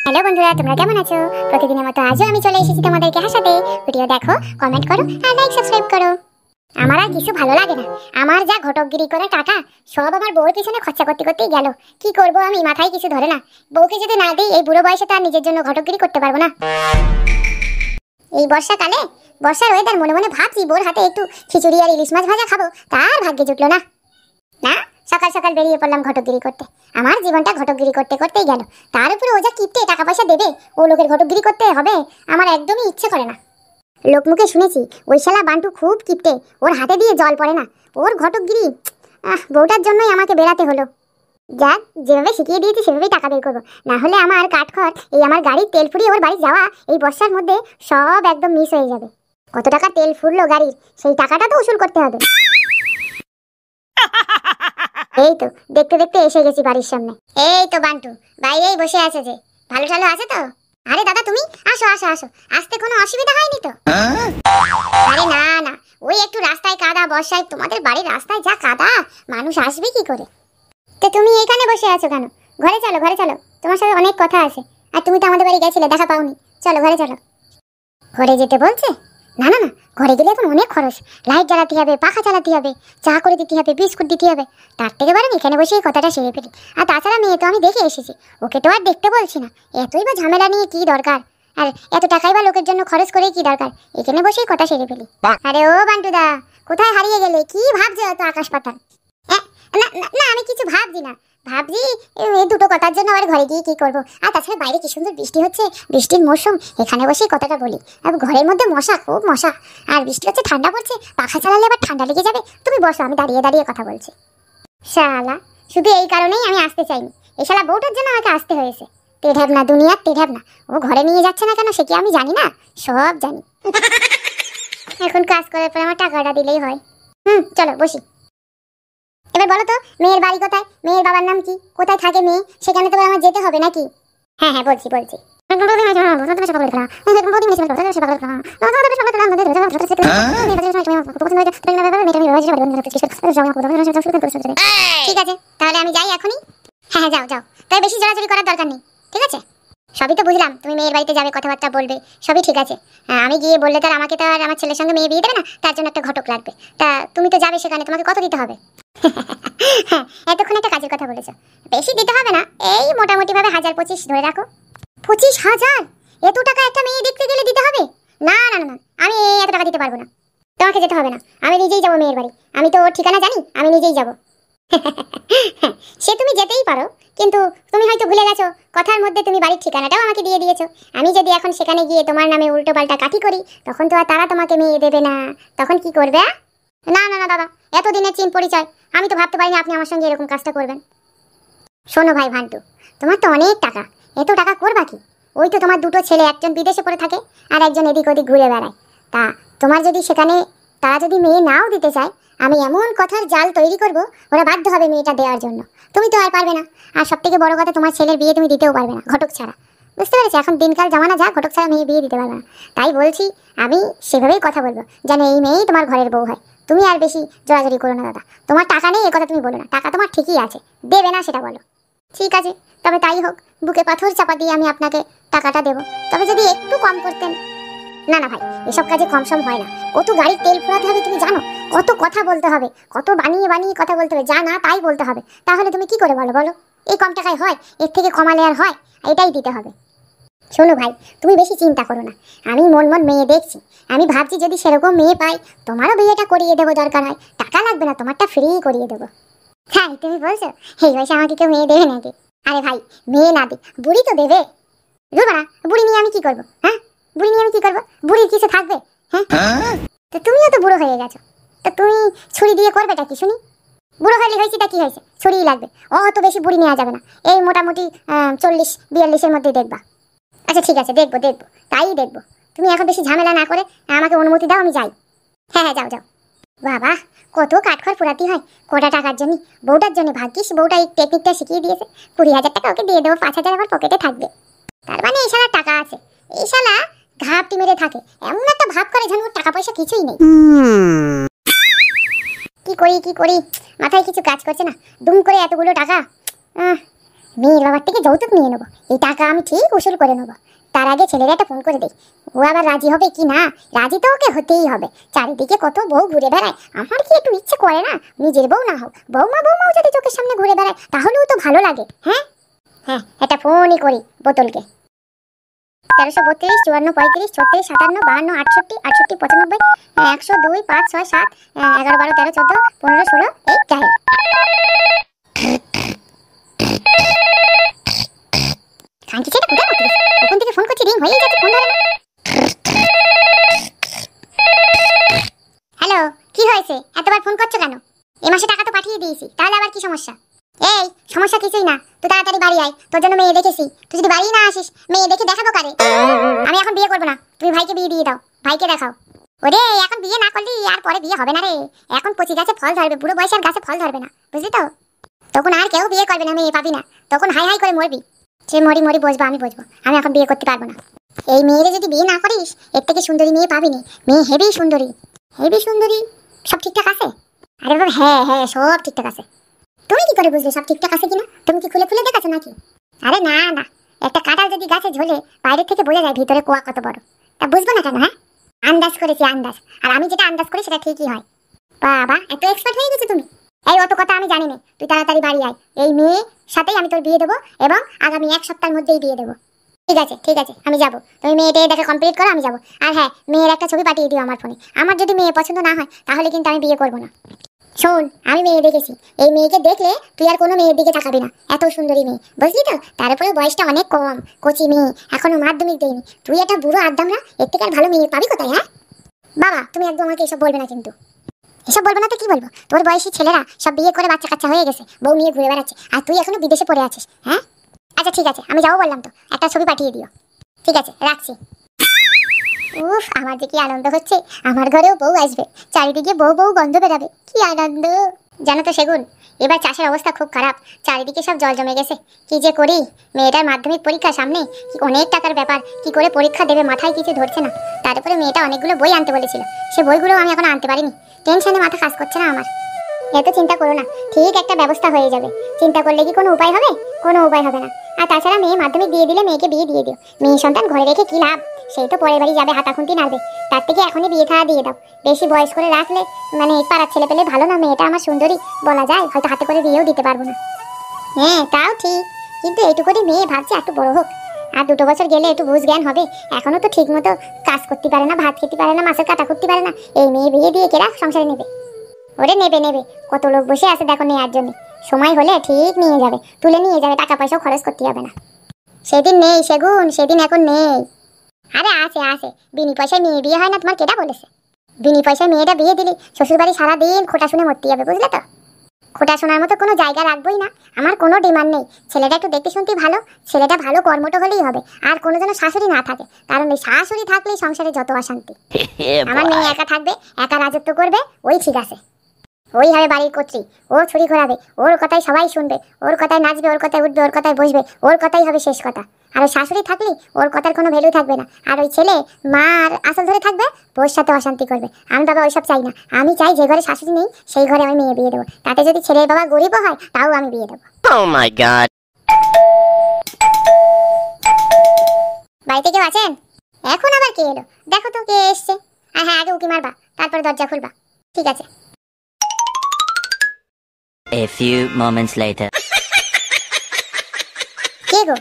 Hello বন্ধুরা, তোমরা কেমন আছো? প্রতিদিনের মতো আজও আমি চলে এসেছি তোমাদেরকে হাসাতে। ভিডিও দেখো, কমেন্ট করো আর লাইক সাবস্ক্রাইব করো। আমার আর কিছু ভালো লাগে না। আমার যা ঘটকগিরি করে টাকা সব আমার বউর পিছনে খরচা করতে করতেই গেল। কি করব আমি, মাথায় কিছু ধরে না। বউকে যদি না দিই এই বুড়ো বয়সে তো আর নিজের জন্য ঘটকগিরি করতে পারবো না। এই বর্ষাকালে বর্ষার ওয়েদার মনে মনে ভাবছি বউর হাতে একটু খিচুড়ি আর ইলিশ মাছ ভাজা খাবো, তার ভাগ্যে জুটলো না। না, সকাল সকাল বেরিয়ে পড়লাম ঘটকগিরি করতে। আমার জীবনটা ঘটকগিরি করতে করতেই গেল। তার উপরে ও যা কিপটে, টাকা পয়সা দেবে, ও লোকের ঘটকগিরি করতে হবে, আমার একদমই ইচ্ছে করে না। লোকমুখে শুনেছি ওই শালা বান্টু খুব কিপটে, ওর হাতে দিয়ে জল পড়ে না, ওর ঘটকগিরি। বউটার জন্যই আমাকে বেরাতে হলো। যাক, যেভাবে শিখিয়ে দিয়েছি সেভাবেই টাকা বের করবো, না হলে আমার কাঠখড়, এই আমার গাড়ির তেল ফুরিয়ে ওর বাড়ি যাওয়া এই বর্ষার মধ্যে সব একদম মিস হয়ে যাবে। কত টাকা তেল ফুরলো গাড়ির, সেই টাকাটা তো উসুল করতে হবে। এই তো দেখতে দেখতে এসে গেছি বাড়ির সামনে। এই তো বান্টু বাইরেই বসে আছে যে, ভালো টালো আছে তো? আরে দাদা তুমি আসো আসো আসো, আসতে কোনো অসুবিধা হয়নি তো? আরে না না, ওই একটু রাস্তায় কাদা, বর্ষায় তোমাদের বাড়ির রাস্তায় যা কাদা, মানুষ আসবে কি করে? তো তুমি এখানে বসে আছো কেন? ঘরে চলো ঘরে চলো, তোমার সাথে অনেক কথা আছে। আর তুমি তো আমাদের বাড়ি গেছিলে, দেখা পাওনি। চলো ঘরে চলো। ঘরে যেতে বলছে? না না না, ঘরে গেলে এখন অনেক খরচ। লাইট জ্বালাতে হবে, পাখা চালাতে হবে, চা করে দিতে হবে, বিস্কুট দিতে হবে। তার থেকে বরং এখানে বসে এই কথাটা সেরে ফেলি। আর তাছাড়া মেয়ে তো আমি দেখে এসেছি, ওকে তো আর দেখতে বলছি না। এতই বা ঝামেলা নিয়ে কি দরকার, আর এত টাকাই বা লোকের জন্য খরচ করে কি দরকার, এখানে বসেই কথা সেরে ফেলি। আরে ও বান্টুদা, কোথায় হারিয়ে গেলে? কি ভাবছো এত আকাশ পাতাল? না না, আমি কিছু ভাবছি না। ভাবছি এই দুটো কথার জন্য আবার ঘরে গিয়ে কি করবো। আর তাছাড়া বাইরে কি সুন্দর বৃষ্টি হচ্ছে, বৃষ্টির মৌসুম, এখানে বসেই কথাটা বলি। আর ঘরের মধ্যে মশা, খুব মশা, আর বৃষ্টি হচ্ছে, ঠান্ডা পড়ছে, পাখা চালালে আবার ঠান্ডা লেগে যাবে। তুমি বসো, আমি দাঁড়িয়ে দাঁড়িয়ে কথা বলছি। শালা, শুধু এই কারণেই আমি আসতে চাইনি। এই শালা বউটার জন্য আমাকে আসতে হয়েছে। তেঢাব না, দুনিয়ার তেঢাব না। ও ঘরে নিয়ে যাচ্ছে না কেন সে কি আমি জানি না? সব জানি। এখন কাজ করার পর আমার টাকাটা দিলেই হয়। চলো বসি। এবার বলো তো, মেয়ের বাড়ি কোথায়? মেয়ের বাবার নাম কি? কোথায় থাকে মেয়ে? সেখানে তো আমার যেতে হবে নাকি? হ্যাঁ হ্যাঁ, বলছি বলছি। ঠিক আছে, তাহলে আমি যাই এখনই। হ্যাঁ হ্যাঁ, যাও যাও, তাই বেশি জোরাজুরি করার দরকার নেই, ঠিক আছে? সবই তো বুঝলাম, তুমি মেয়ের বাড়িতে যাবে, কথাবার্তা বলবে, সবই ঠিক আছে। আমি গিয়ে বললে তার আমাকে তো আর আমার ছেলের সঙ্গে মেয়ে বিয়ে দেবে না, তার জন্য একটা ঘটক লাগবে। তা তুমি তো যাবে সেখানে, তোমাকে কত দিতে হবে? হ্যাঁ, এতক্ষণ একটা কাজের কথা বলেছো। বেশি দিতে হবে না, এই মোটামুটি ভাবে 1025 ধরে রাখো। 25,000? এত টাকা একটা মেয়ে দেখতে গেলে দিতে হবে? না না না, আমি এত টাকা দিতে পারবো না। তোমাকে যেতে হবে না, আমি নিজেই যাবো মেয়ের বাড়ি। আমি তো ওর ঠিকানা জানি, আমি নিজেই যাবো। সে তুমি যেতেই পারো, কিন্তু তুমি হয়তো ভুলে গেছো, কথার মধ্যে তুমি বাড়ির ঠিকানাটাও আমাকে দিয়ে দিয়েছো। আমি যদি এখন সেখানে গিয়ে তোমার নামে উল্টো পাল্টা কাঠি করি, তখন তো আর তারা তোমাকে মেয়ে দেবে না। তখন কি করবে? না না না দাদা, এতদিনের চিন পরিচয়, আমি তো ভাবতে পারিনি আপনি আমার সঙ্গে এরকম কাজটা করবেন। শোনো ভাই ভান্টু, তোমার তো অনেক টাকা, এত টাকা করবা কি? ওই তো তোমার দুটো ছেলে, একজন বিদেশে পড়ে থাকে আর একজন এদিক ওদিক ঘুরে বেড়ায়। তা তোমার যদি সেখানে তারা যদি মেয়ে নাও দিতে চায়, আমি এমন কথার জাল তৈরি করব, ওরা বাধ্য হবে মেয়েটা দেওয়ার জন্য। তুমি তো আর পারবে না। আর সব থেকে বড় কথা, তোমার ছেলের বিয়ে তুমি দিতেও পারবে না ঘটক ছাড়া। বুঝতে পেরেছি, এখন দিনকাল জামানা যা, ঘটক ছাড়া মেয়ে বিয়ে দিতে পারবে না। তাই বলছি, আমি সেভাবেই কথা বলবো যেন এই মেয়েই তোমার ঘরের বউ হয়। তুমি আর বেশি জোরাজোরি করো না দাদা। তোমার টাকা নেই এ কথা তুমি বলো না, টাকা তোমার ঠিকই আছে, দেবে না সেটা বলো। ঠিক আছে, তবে তাই হোক, বুকে পাথর চাপা দিয়ে আমি আপনাকে টাকাটা দেবো, তবে যদি একটু কম করতেন। না না ভাই, এসব কাজে কম সম হয় না। কত গাড়ির তেল ফোরাতে হবে তুমি জানো? কত কথা বলতে হবে, কত বানিয়ে বানিয়ে কথা বলতে হবে, যা না তাই বলতে হবে। তাহলে তুমি কি করে বলো বলো? এই কম টাকায় হয়? এর থেকে কমালে আর হয়? এটাই দিতে হবে। শোনো ভাই, তুমি বেশি চিন্তা করো না। আমি মন মন মেয়ে দেখছি, আমি ভাবছি যদি সেরকম মেয়ে পাই, তোমারও বিয়েটা করিয়ে দেবো, দরকার হয় টাকা লাগবে না, তোমারটা ফ্রি করিয়ে দেবো। হ্যাঁ, তুমি বলছো এই বয়সে আমাকে কেউ মেয়ে দেবে নাকি? আরে ভাই, মেয়ে না দিক, বুড়ি তো দেবে। বুঝবো না, বুড়ি নিয়ে আমি কি করবো? হ্যাঁ, বুড়ি নিয়ে আমি কি করবো? বুড়ির কিছু থাকবে? হ্যাঁ, তো তুমিও তো বুড়ো হয়ে গেছো, তো তুমি ছুরি দিয়ে করবেটা কি শুনি? বুড়ো হলে হয়েছেটা কি হয়েছে? ছুরিই লাগবে। অত বেশি বুড়ি নেওয়া যাবে না, এই মোটামুটি 40-42-এর মধ্যে দেখবা। আচ্ছা ঠিক আছে, দেখবো দেখবো, তাই দেখবো। তুমি এখন বেশি ঝামেলা না করে আমাকে অনুমতি দাও, আমি যাই। হ্যাঁ হ্যাঁ, যাও যাও। বাবা, কত কাঠখড় পোড়াতে হয় কটা টাকার জন্য। বউটার জন্য ভাগ্যিস বউটা এই টেকনিকটা শিখিয়ে দিয়েছে। 20,000 টাকা ওকে দিয়ে দেবো, 5,000 আমার পকেটে থাকবে। তার মানে এই শালা টাকা আছে। এই শালা ঘাপটি মেরে থাকে, এমন একটা ভাব করে যেন ওর টাকা পয়সা কিছুই নেই। কি করি মাথায় কিছু কাজ করছে না। দুম করে এতগুলো টাকা, মেয়ের বাবার থেকে যৌতুক নিয়ে নেবো। এই টাকা আমি ঠিক উসুল করে নেবো। তার আগে ছেলের একটা ফোন করে দেই, ও আবার রাজি হবে কি না। রাজি তো ওকে হতেই হবে। চারিদিকে কত বউ ঘুরে বেড়ায়, আমার কি একটু ইচ্ছে করে না নিজের বউ না হোক, বৌমাও যদি চোখের সামনে ঘুরে বেড়ায় তাহলেও তো ভালো লাগে। হ্যাঁ হ্যাঁ, একটা ফোনই করি বোতলকে। 1332 54 35 36 57 52 68 68 95 102 5 6 7 11 12 13 14 15 16 এই চাই। খানকি সেটা কোথায় করছিস? ওখান থেকে ফোন করছি, রিং হয়েই যাচ্ছে, ফোন ধরে না। হ্যালো, কি হয়েছে? এতবার ফোন করছো কেন? এই মাসে টাকা তো পাঠিয়ে দিয়েছি, তাহলে আবার কি সমস্যা? এই সমস্যা কিছুই না, তুই তাড়াতাড়ি বাড়ি আয়, তোর জন্য মেয়ে দেখেছি। তুই যদি বাড়ি না আসিস মেয়ে দেখে দেখাবো কারে? আমি এখন বিয়ে করবো না, তুমি ভাইকে বিয়ে দিয়ে দাও, ভাইকে দেখাও। ওরে এখন বিয়ে না করলি আর পরে বিয়ে হবে না রে। এখন কচি গাছে ফল ধরবে, বুড়ো বয়সে আর গাছে ফল ধরবে না, বুঝলি তো? তখন আর কেউ বিয়ে করবে না, মেয়ে পাবি না, তখন হাই হাই করে মরবি। সে মরি বসবো, আমি বসবো, আমি এখন বিয়ে করতে পারবো না। এই মেয়েরে যদি বিয়ে না করিস এর থেকে সুন্দরী মেয়ে পাবি না। মেয়ে হেভি সুন্দরী, সব ঠিকঠাক আছে? আরে বাবা হ্যাঁ হ্যাঁ, সব ঠিকঠাক আছে। তুমি কি করে বুঝলে সব ঠিকঠাক আছে কিনা? তুমি কি খুলে খুলে দেখাচ্ছ নাকি? আরে না না, একটা কাঁঠাল যদি গাছে ঝোলে বাইরে থেকে বোঝা যায় ভিতরে কোয়া কত বড়। তা বুঝবো না কেন? হ্যাঁ, আন্দাজ করেছি আন্দাজ, আর আমি যেটা আন্দাজ করি সেটা ঠিকই হয়। বাবা এত এক্সপার্ট হয়ে গেছে তুমি। এই অত কথা আমি জানি না, তুই তাড়াতাড়ি বাড়ি আয়। এই মেয়ের সাথেই আমি তোর বিয়ে দেবো এবং আগামী 1 সপ্তাহের মধ্যেই বিয়ে দেবো। ঠিক আছে আমি যাবো, তুমি মেয়েটা দেখা কমপ্লিট করো, আমি যাবো। আর হ্যাঁ, মেয়ের একটা ছবি পাঠিয়ে দিও আমার ফোনে। আমার যদি মেয়ে পছন্দ না হয় তাহলে কিন্তু আমি বিয়ে করবো না। শোন, আমি মেয়ে দেখেছি, এই মেয়েকে দেখলে তুই আর কোনো মেয়ের দিকে তাকাবি না, এত সুন্দরী মেয়ে, বুঝলি তো? তারপরে বয়সটা অনেক কম, কচি মেয়ে, এখনো মাধ্যমিক দেয়নি। তুই একটা বুড়ো আদ্দাম না, এর থেকে আর ভালো মেয়ে পাবি কোথায়? হ্যাঁ বাবা, তুমি একদম আমাকে এসব বলবে না কিন্তু। এসব বলবো না তো কি বলবো? তোর বয়সী ছেলেরা সব বিয়ে করে বাচ্চা কাচ্চা হয়ে গেছে, বউ নিয়ে ঘুরে বেড়াচ্ছে, আর তুই এখনো বিদেশে পড়ে আছিস। হ্যাঁ আচ্ছা ঠিক আছে, আমি যাবো বললাম তো, একটা ছবি পাঠিয়ে দিও। ঠিক আছে রাখছি। উফ, আমার যে কি আনন্দ হচ্ছে, আমার ঘরেও বউ আসবে, চারিদিকে বউ বউ গন্ধ বেরাবে, কি আনন্দ। জানো তো সেগুন, এবার চাষের অবস্থা খুব খারাপ, চারিদিকে সব জল জমে গেছে। কি যে করি, মেয়েটার মাধ্যমিক পরীক্ষা সামনে, কি অনেক টাকার ব্যাপার, কি করে পরীক্ষা দেবে মাথায় কিছু ধরছে না। তারপরে মেয়েটা অনেকগুলো বই আনতে বলেছিল, সে বইগুলো আমি এখন আনতে পারিনি, টেনশনে মাথা কাজ করছে না আমার। এত চিন্তা করো না, ঠিক একটা ব্যবস্থা হয়ে যাবে। চিন্তা করলে কি কোনো উপায় হবে? কোনো উপায় হবে না। আর তাছাড়া মেয়ে মাধ্যমিক দিয়ে দিলে মেয়েকে বিয়ে দিয়ে দিও, মেয়ে সন্তান ঘরে রেখে কি লাভ? সেই তো পরের বাড়ি যাবে, হাতাখুন্তি নাড়বে। তার থেকে এখনই বিয়ে থাড়া দিয়ে দাও। বেশি বয়স করে রাখলে মানে পাড়ার ছেলে পেলে ভালো না, মেয়েটা আমার সুন্দরী বলা যায়, হয়তো হাতে করে বিয়েও দিতে পারবো না। হ্যাঁ তাও ঠিক, কিন্তু এইটুকুনি মেয়ে ভাবছে একটু বড় হোক, আর 2 বছর গেলে একটু বুঝ জ্ঞান হবে। এখনো তো ঠিক মতো কাজ করতে পারে না, ভাত খেতে পারে না, মাছের কাটা করতে পারে না। এই মেয়ে বিয়ে দিয়ে কেরা সংসারে নেবে? ওরে নেবে, কত লোক বসে আছে দেখো নেওয়ার জন্য। সময় হলে ঠিক নিয়ে যাবে, তুলে নিয়ে যাবে, টাকা পয়সাও খরচ করতে হবে না। সেদিন নেই সেগুন, সেদিন এখন নেই। আরে আছে, বিনি পয়সায় মেয়ে বিয়ে হয় না, তোমার কেটা বলেছে? বিনি পয়সায় মেয়েটা বিয়ে দিলি শ্বশুরবাড়ি সারাদিন খোটা শুনে মরতে হবে, বুঝলে তো? খোটা শোনার মতো কোনো জায়গা রাখবোই না। আমার কোনো ডিমান্ড নেই, ছেলেটা একটু দেখতে শুনতে ভালো, ছেলেটা ভালো কর্মঠ হলেই হবে। আর কোনো যেন শাশুড়ি না থাকে, কারণ এই শাশুড়ি থাকলেই সংসারে যত অশান্তি। আমার মেয়ে একা থাকবে, একা রাজত্ব করবে, ওই ঠিক আছে। ওই হবে বাড়ির কর্ত্রী, ও ছুরি ঘোরাবে, ওর কথাই সবাই শুনবে, ওর কথায় নাচবে, ওর কথায় উঠবে, ওর কথায় বসবে, ওর কথাই হবে শেষ কথা। আর ওই শাশুড়ি থাকলে ওর কথার কোনো ভ্যালু থাকবে না। আর ওই ছেলে মার আসল ধরে থাকবে, ওর সাথে অশান্তি করবে। আমি বাবা ওইসব চাই না, আমি চাই যে ঘরে শাশুড়ি নেই সেই ঘরে আমি মেয়ে বিয়ে দেবো। তাতে যদি ছেলের বাবা গরিবও হয় তাও আমি বিয়ে দেবো। Oh my god! বাড়িতে কেউ আছেন? এখন আবার কে এলো? দেখো তো কে এসছে। আর হ্যাঁ, আগে উকি মারবা, তারপরে দরজা খুলবা। ঠিক আছে। A few moments later. কে গো?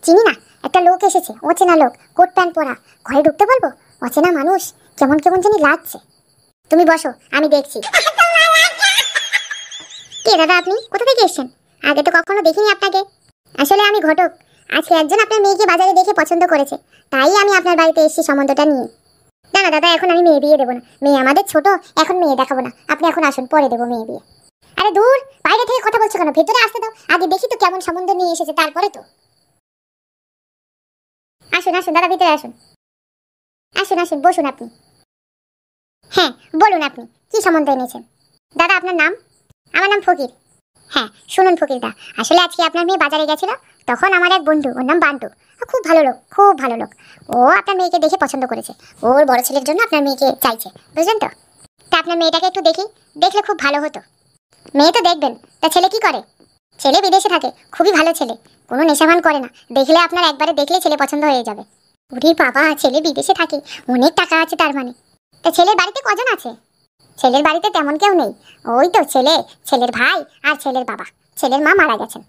চিনি না, একটা লোক এসেছে, অচেনা লোক, কোট প্যান্ট পরা। ঘরে ঢুকতে বলবো? অচেনা মানুষ, কেমন কেমন জানি লাগছে। তুমি বসো, আমি দেখছি। কে দাদা আপনি? কোথা থেকে এসেছেন? আগে তো কখনো দেখিনি আপনাকে। আসলে আমি ঘটক, আজকে একজন আপনার মেয়েকে বাজারে দেখে পছন্দ করেছে, তাই আমি আপনার বাড়িতে এসেছি সম্বন্ধটা নিয়ে। না না দাদা, এখন আমি মেয়ে বিয়ে দেবো না, মেয়ে আমাদের ছোট, এখন মেয়ে দেখাবো না। আপনি এখন আসুন, পরে দেবো মেয়ে বিয়ে। আরে দূর, বাইরে থেকে কথা বলছো কেন? ভেতরে আসতে দাও, আগে দেখি তো কেমন সম্বন্ধ নিয়ে এসেছে, তারপরে তো। আসুন দাদা, ভিতরে আসুন, বসুন আপনি। হ্যাঁ বলুন, আপনি কি সম্বন্ধ এনেছেন? দাদা আপনার নাম? আমার নাম ফকির। হ্যাঁ শুনুন ফকিরদা, আসলে আজকে আপনার মেয়ে বাজারে গেছিল, তখন আমার এক বন্ধু, ওর নাম বান্টু, ও খুব ভালো লোক, খুব ভালো লোক। ও আপনার মেয়েকে দেখে পছন্দ করেছে, ওর বড় ছেলের জন্য আপনার মেয়েকে চাইছে, বুঝলেন তো? তা আপনার মেয়েটাকে একটু দেখি, দেখলে খুব ভালো হতো। মেয়ে তো দেখবেন, তা ছেলে কি করে? ছেলে বিদেশে থাকে, খুবই ভালো ছেলে, কোনো নেশাভান করে না, দেখলে আপনার একবারে দেখলে ছেলে পছন্দ হয়ে যাবে। ওরে বাবা, ছেলে বিদেশে থাকে, অনেক টাকা আছে তার মানে। তা ছেলের বাড়িতে কজন আছে? ছেলের বাড়িতে তেমন কেউ নেই, ওই তো ছেলে, ছেলের ভাই আর ছেলের বাবা। ছেলের মা মারা গেছেন।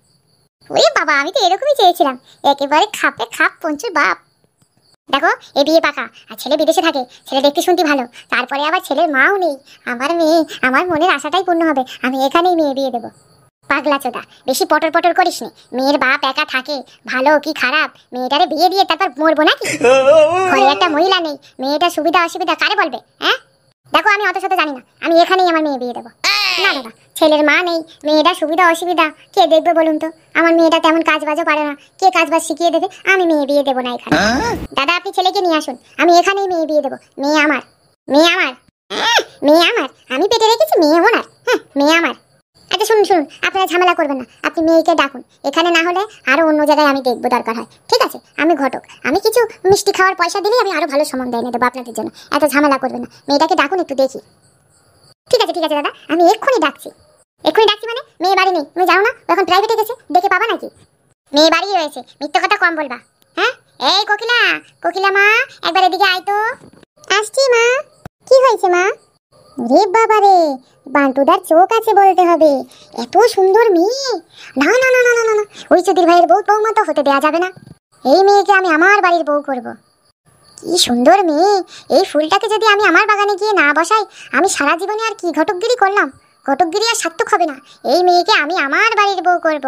ওই বাবা, আমি তো এরকমই চেয়েছিলাম, একেবারে খাপে খাপ পঞ্চুর বাপ। দেখো এ বিয়ে পাকা, আর ছেলে বিদেশে থাকে, ছেলে দেখতে শুনতে ভালো, তারপরে আবার ছেলের মাও নেই। আমার মেয়ে, আমার মনের আশাটাই পূর্ণ হবে, আমি এখানেই মেয়ে বিয়ে দেবো। পাগলা চোদা, বেশি পটর পটর করিস নি। মেয়ের বাপ একা থাকে, ভালো কি খারাপ, মেয়েটারে বিয়ে দিয়ে তারপর মরবো নাকি? ঘরে একটা মহিলা নেই, মেয়েটার সুবিধা অসুবিধা কারে বলবে? হ্যাঁ দেখো, আমি অত শত জানি না, আমি এখানেই আমার মেয়ে বিয়ে দেবো। না দাদা, ছেলের মা নেই, মেয়েটার সুবিধা অসুবিধা কে দেখবে বলুন তো? আমার মেয়েটা তেমন কাজ বাজও পারে না, কে কাজ বাজ শিখিয়ে দেবে? আমি মেয়ে বিয়ে দেবো না এখানে। দাদা আপনি ছেলেকে নিয়ে আসুন, আমি এখানেই মেয়ে বিয়ে দেবো। মেয়ে আমার, মেয়ে আমার, মেয়ে আমার, আমি পেটে রেখেছি, মেয়ে ওনার। হ্যাঁ মেয়ে আমার। আচ্ছা শুনুন শুনুন, আপনারা ঝামেলা করবেন না, আপনি মেয়েকে ডাকুন, এখানে না হলে আরো অন্য জায়গায় আমি দেখবো দরকার হয়, ঠিক আছে? আমি ঘটক, আমি কিছু মিষ্টি খাওয়ার পয়সা দিলেই আমি আরো ভালো সম্বন্ধ এনে দেবো আপনাদের জন্য। এত ঝামেলা করবেন না, মেয়েটাকে ডাকুন একটু দেখি। ঠিক আছে ঠিক আছে দাদা, আমি এক্ষুনি ডাকছি। এক্ষুনি ডাকছি মানে? মেয়ে বাড়ি নেই, তুমি জানো না ও এখন প্রাইভেটে গেছে, দেখে পাবা নাকি? মেয়ে বাড়ি রয়েছে, মিথ্যে কথা কম বলবা। হ্যাঁ এই কোকিলা, কোকিলা মা, একবার এদিকে আয় তো। আসছি মা। কি হয়েছে মা? রে বাবা রে, বান্টুদার চোখ আছে বলতে হবে, এত সুন্দর মেয়ে। না না না না না না, ওই চৌধুরী ভাইয়ের বউমা তো হতে দেয়া যাবে না। এই মেয়েকে আমি আমার বাড়ির বউ করব। কি সুন্দর মেয়ে, এই ফুলটাকে যদি আমি আমার বাগানে গিয়ে না বসাই, আমি সারা জীবনে আর কি ঘটকগিরি করলাম? ঘটকগিরি আর সার্থক হবে না। এই মেয়েকে আমি আমার বাড়ির বউ করব।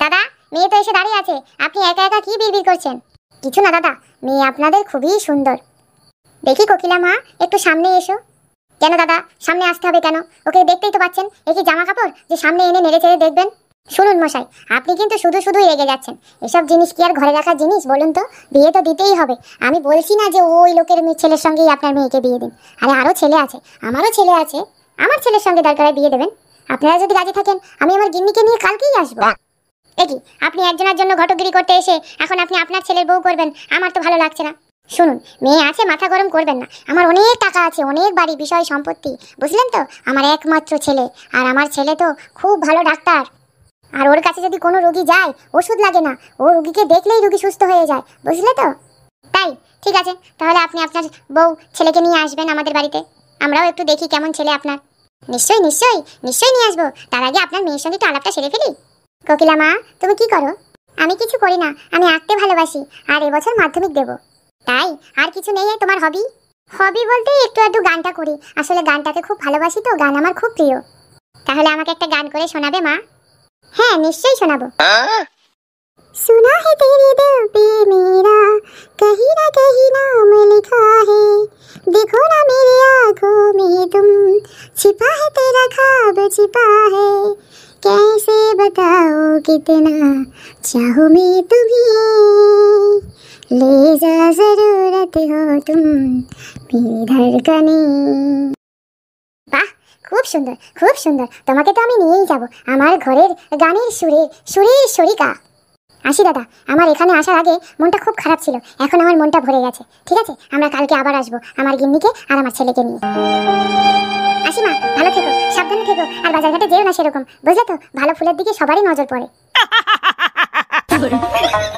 দাদা, মেয়ে তো এসে দাঁড়িয়ে আছে, আপনি একা একা কি বিড়বিড় করছেন? কিছু না দাদা, মেয়ে আপনাদের খুবই সুন্দর। দেখি কোকিলা মা, একটু সামনে এসো। কেন দাদা সামনে আসতে হবে কেন? ওকে দেখতেই তো পাচ্ছেন, এ কি জামা কাপড় যে সামনে এনে নেড়ে চেড়ে দেখবেন? শুনুন মশাই, আপনি কিন্তু শুধু শুধুই রেগে যাচ্ছেন। এসব জিনিস কি আর ঘরে রাখার জিনিস বলুন তো? বিয়ে তো দিতেই হবে। আমি বলছি না যে ওই লোকের ছেলের সঙ্গেই আপনার মেয়েকে বিয়ে দিন। আরে আরও ছেলে আছে, আমারও ছেলে আছে, আমার ছেলের সঙ্গে দরকার বিয়ে দেবেন। আপনারা যদি রাজি থাকেন, আমি আমার গিন্নিকে নিয়ে কালকেই আসবো। একি আপনি একজনের জন্য ঘটকগিরি করতে এসে এখন আপনি আপনার ছেলের বউ করবেন? আমার তো ভালো লাগছে না। শুনুন, মেয়ে আছে, মাথা গরম করবেন না। আমার অনেক টাকা আছে, অনেক বাড়ি, বিষয় সম্পত্তি, বুঝলেন তো? আমার একমাত্র ছেলে, আর আমার ছেলে তো খুব ভালো ডাক্তার। আর ওর কাছে যদি কোনো রোগী যায়, ওষুধ লাগে না, ও রোগীকে দেখলেই রোগী সুস্থ হয়ে যায়, বুঝলে তো? তাই ঠিক আছে, তাহলে আপনি আপনার বউ ছেলেকে নিয়ে আসবেন আমাদের বাড়িতে, আমরাও একটু দেখি কেমন ছেলে আপনার। নিশ্চয়ই নিশ্চয়ই নিশ্চয়ই নিয়ে আসবো। তার আগে আপনার মেয়ের সঙ্গে একটু আলাপটা সেরে ফেলি। কোকিলা মা, তুমি কি করো? আমি কিছু করি না, আমি আঁকতে ভালোবাসি, আর এবছর মাধ্যমিক দেব। তাই? আর কিছু নেই তোমার হবি? হবি বলতে একটু একটু গানটা করি, আসলে গানটাকে খুব ভালোবাসি তো, গান আমার খুব প্রিয়। তাহলে আমাকে একটা গান করে শোনাবে মা? হ্যাঁ নিশ্চয়ই শোনাবো। सुना है तेरे दिल पे मेरा कहीं ना नाम लिखा है, देखो ना मेरी आंखों में तुम, छिपा है तेरा ख्वाब छिपा है, कैसे बताओ कितना चाहूं मैं तुम्हें, ले जा जरूरत हो तुम मेरी धड़कने। বাহ, খুব সুন্দর খুব সুন্দর, তোমাকে তো আমি নিয়েই যাব আমার ঘরের গানের সুরের সুরের শরিকা। আসি দাদা, আমার এখানে আসার আগে মনটা খুব খারাপ ছিল, এখন আমার মনটা ভরে গেছে। ঠিক আছে, আমরা কালকে আবার আসবো আমার গিন্নিকে আর আমার ছেলেকে নিয়ে। আসি মা, ভালো থেকো, সাবধানে থেকো, আর বাজারঘাটে যেও না সেরকম, বুঝলে তো? ভালো ফুলের দিকে সবারই নজর পড়ে।